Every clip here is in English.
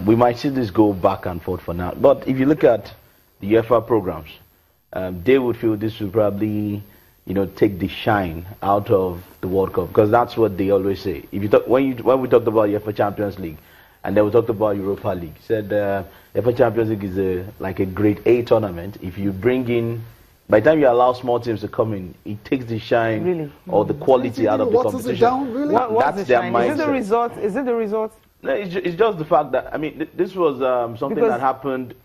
We might see this go back and forth for now. But if you look at the UEFA programs, they would feel this would probably, take the shine out of the World Cup, because that's what they always say. If you talk, when we talked about UEFA Champions League, and then we talked about Europa League, said UEFA Champions League is like a grade A tournament. If you bring in, by the time you allow small teams to come in, it takes the shine or the quality out of the competition. It down, really? That's their mindset. Is it the result? Is it the result? No, it's just the fact that, this was something that happened.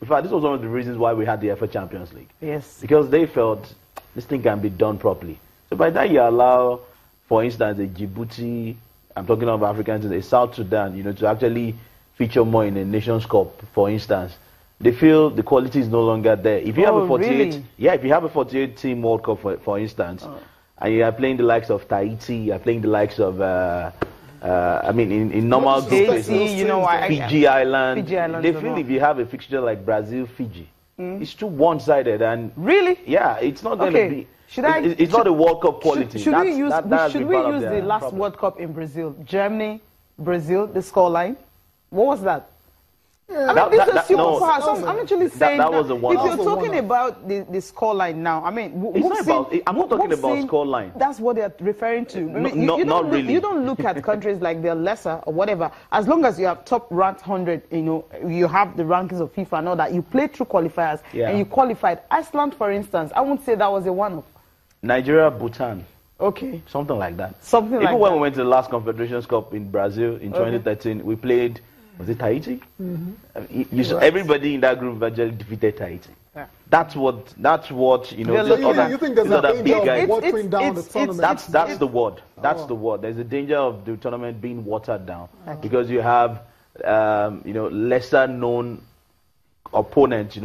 In fact, this was one of the reasons why we had the UEFA Champions League. Yes. Because they felt this thing can be done properly. So by the time you allow, for instance, a Djibouti, I'm talking about Africans, a South Sudan, to actually feature more in a Nations Cup, for instance, they feel the quality is no longer there. If you have a 48, really? if you have a 48 team World Cup, for instance, and you are playing the likes of Tahiti, you are playing the likes of in normal group phases, Fiji Island, they feel if you have a fixture like Brazil, Fiji, it's too one-sided, and really, it's not going to be. It's not a World Cup quality. Should we use the last World Cup in Brazil, Germany, Brazil, the scoreline? What was that? Yeah. This is super fast. I'm actually saying that was if you're talking about the scoreline now, I'm not talking about scoreline. That's what they're referring to. Not really. You don't look at countries like they're lesser or whatever. As long as you have top ranked 100, you have the rankings of FIFA and all that. You play through qualifiers and you qualified. Iceland, for instance, I won't say that was a one-off. Nigeria, Bhutan. Okay. Something like that. Even when we went to the last Confederations Cup in Brazil in 2013, we played. Was it Tahiti? Everybody in that group virtually defeated Tahiti. Yeah. That's what you think there's a danger of watering down the tournament? That's the word. That's the word. There's a danger of the tournament being watered down because you have lesser known opponents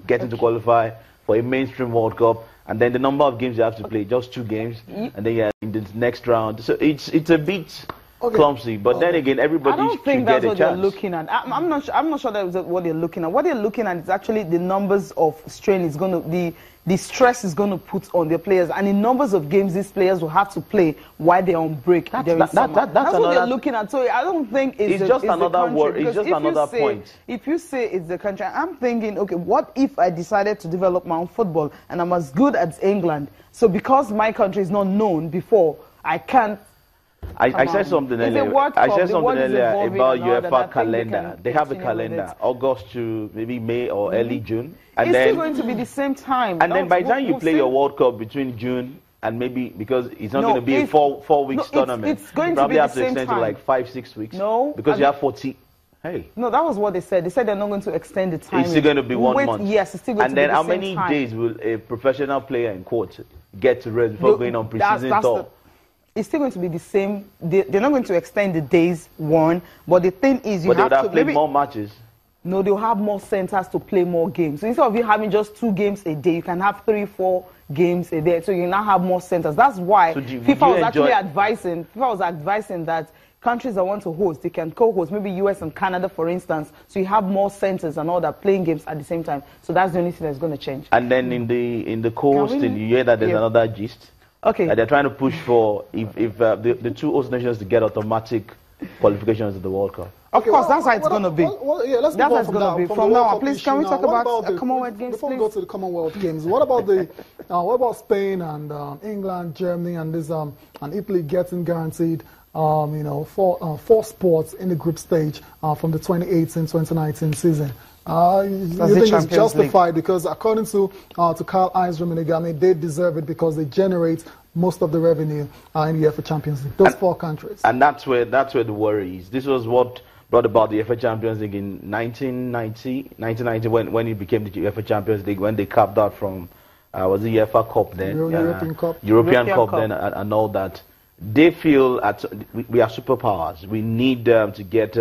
getting to qualify for a mainstream World Cup, and then the number of games you have to play, just 2 games, and then you're in the next round. So it's a bit clumsy, but then again, everybody I don't think that's what they're looking at. I'm not sure that's what they're looking at. What they're looking at is actually the numbers of strain is going to the stress is going to put on the players, and the numbers of games these players will have to play while they're on break. That's what they're looking at. So I don't think it's just another word. It's just another point. If you say it's the country, I'm thinking, okay, what if I decided to develop my own football and I'm as good as England? So because my country is not known before, I can't. I said something earlier. I said something earlier about UEFA calendar. They have a calendar, August to maybe May or early June. And it's still going to be the same time. And then by the time you play your World Cup between June and maybe, because it's not going to be a 4 weeks tournament, it's going you probably to be have the to same extend time. to like 5-6 weeks. No. Because you have 40. Hey. No, that was what they said. They said they're not going to extend the time. It's still going to be 1 month. Yes, it's still going to be the same time. And then how many days will a professional player in quotes get to rest before going on pre-season tour? It's still going to be the same. They're not going to extend the days one, but the thing is, you have to play more matches. No, they'll have more centers to play more games. So instead of you having just 2 games a day, you can have 3-4 games a day. So you now have more centers. That's why FIFA was actually advising. FIFA was advising that countries that want to host, they can co-host, maybe US and Canada, for instance. So you have more centers and all that playing games at the same time. So that's the only thing that's going to change. And then in the co-hosting, you hear that there's another gist. Okay. They're trying to push for the 2 host nations to get automatic qualifications to the World Cup. Of course, that's how it's going to be. Let's move on from that. From now, please, can we talk about the Commonwealth Games, before we go to the Commonwealth Games, what about Spain and England, Germany, and Italy getting guaranteed 4 spots in the group stage from the 2018-2019 season? You think it's justified because according to Carl Heinz Rummenigge, they deserve it because they generate most of the revenue in the UEFA Champions League. Those 4 countries. And that's where the worry is. This was what brought about the UEFA Champions League in 1990 when it became the UEFA Champions League, when they capped out from was the UEFA Cup then, European Cup then, and all that. They feel we are superpowers. We need to get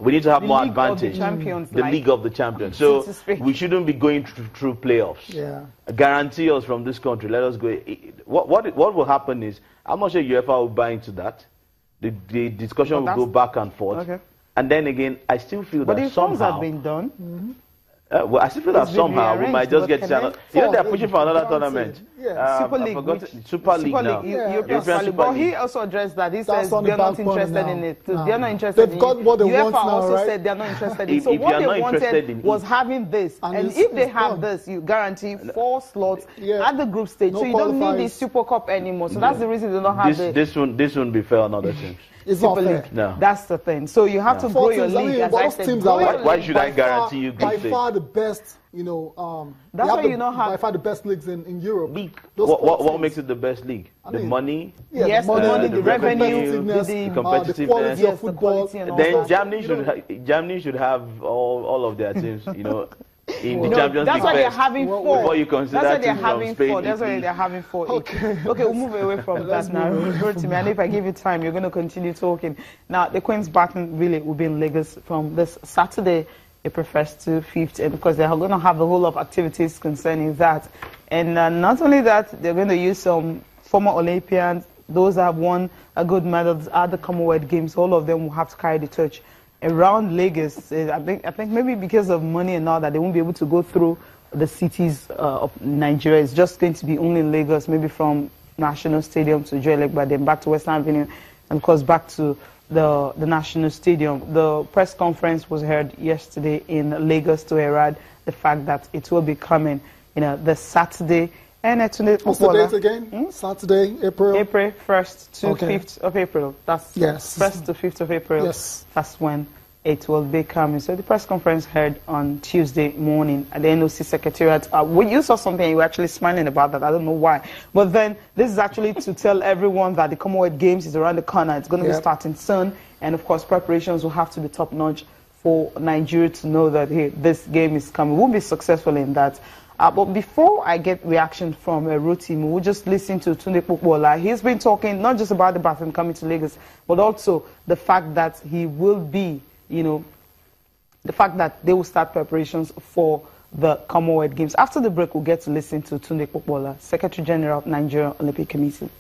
we need to have more advantage. The League of the Champions. So we shouldn't be going through playoffs. Yeah. Guarantee us from this country. Let us go. What will happen is, I'm not sure UEFA will buy into that. The discussion will go back and forth. Okay. And then again, I still feel that the somehow. have been done. Well, I still feel that It's been somehow we might just get rearranged, to but you know, they're pushing for another tournament. Yeah. Super I League, forgot which- Super League now. European Super League. But he also addressed that. He That's says on the they're not back burner interested now. in it. No. They're not interested They've in got it. what they UEFA want now, also right? said they're not interested in it. If So you what are they not interested wanted in was it- having this. And And it's- if they it's have done. this, you guarantee 4 slots Yeah. at the group stage. No So you don't need the qualifiers. Super Cup anymore. So that's the reason they don't have This won't be fair on other teams. It's not Super fair. League. No. That's the thing. So you have to grow Four your teams, I league. mean, As but I those said, teams grow are your like, Why league. should I by guarantee far- you group by stage? far the best, you know, That's they why have you don't have- by far the best leagues in Europe. League. Those What four teams. makes it the best league? I The mean, money. Yeah, Yes, the money, the the revenue, competitiveness, the competitiveness. the quality Yes, of the football. quality and all Then that. Germany should have all of their teams, you know, in the No, Champions that's League why they're first. having Well, 4. before you consider that's why they're teams from having Spain, 4. That's why Italy. they're having 4 each. Okay. Okay, we'll move away from Let's that now. move Refer to me, and if I give you time, you're going to continue talking. Now, the Queen's Baton Relay will be in Lagos from this Saturday, April 1st to 5th, and because they are going to have a whole lot of activities concerning that. And not only that, they're going to use some former Olympians, those that have won a good medals at the Commonwealth Games. All of them will have to carry the torch around Lagos. I think maybe because of money and all that, they won't be able to go through the cities of Nigeria. It's just going to be only in Lagos, maybe from National Stadium to Joy but then back to Western Avenue, and of course back to the National Stadium. The press conference was held yesterday in Lagos to herald the fact that it will be coming, you know, the Saturday. And What's the date again? Saturday, April 1st to Okay. 5th of April. That's Yes. 1st to 5th of April. Yes. That's when it will be coming. So the press conference held on Tuesday morning at the NOC Secretariat. You saw something, you were actually smiling about that. I don't know why. But then this is actually to tell everyone that the Commonwealth Games is around the corner. It's going to be starting soon. And of course, preparations will have to be top notch for Nigeria to know that, hey, this game is coming. We'll be successful in that. But before I get reaction from Rotimi, we'll just listen to Tunde Popola. He's been talking not just about the bathroom coming to Lagos, but also the fact that he will be, you know, the fact that they will start preparations for the Commonwealth Games. After the break, we'll get to listen to Tunde Popola, Secretary General of Nigeria Olympic Committee.